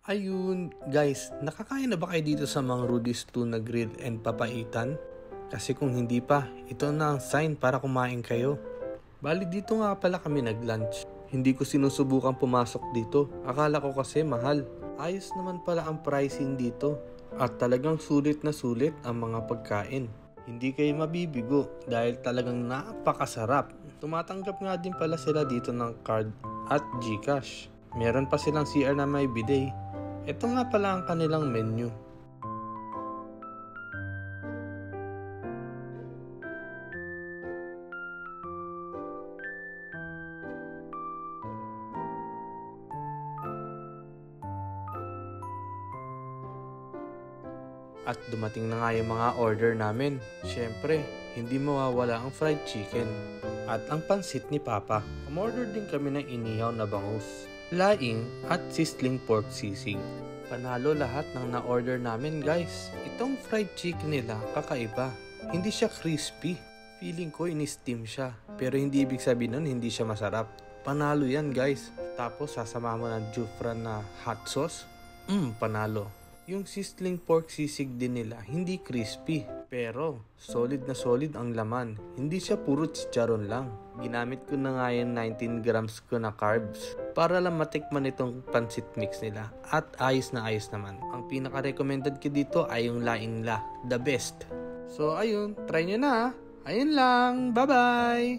Ayun, guys, nakakain na ba kayo dito sa Mang Rudy's Tuna Grill and Papaitan? Kasi kung hindi pa, ito na ang sign para kumain kayo. Bali dito nga pala kami nag-lunch. Hindi ko sinusubukang pumasok dito. Akala ko kasi mahal. Ayos naman pala ang pricing dito. At talagang sulit na sulit ang mga pagkain. Hindi kayo mabibigo dahil talagang napakasarap. Tumatanggap nga din pala sila dito ng card at GCash. Meron pa silang CR na may bidet. Ito nga pala ang kanilang menu. At dumating na nga yung mga order namin. Siyempre, hindi mawawala ang fried chicken at ang pansit ni Papa. Umorder din kami ng inihaw na bangus, laing at sizzling pork sisig. Panalo lahat ng na-order namin, guys. Itong fried chicken nila kakaiba. Hindi siya crispy. Feeling ko in-steam siya. Pero hindi ibig sabihin nun hindi siya masarap. Panalo yan, guys. Tapos sasama mo ng Jufran na hot sauce. Panalo. Yung sizzling pork sisig din nila, hindi crispy. Pero, solid na solid ang laman. Hindi siya puro chicharon lang. Ginamit ko na nga yung 19 grams ko na carbs para lang matikman itong pancit mix nila. At ayos na ayos naman. Ang pinaka-recommended ko dito ay yung laing la. The best. So, ayun. Try nyo na. Ayun lang. Bye-bye!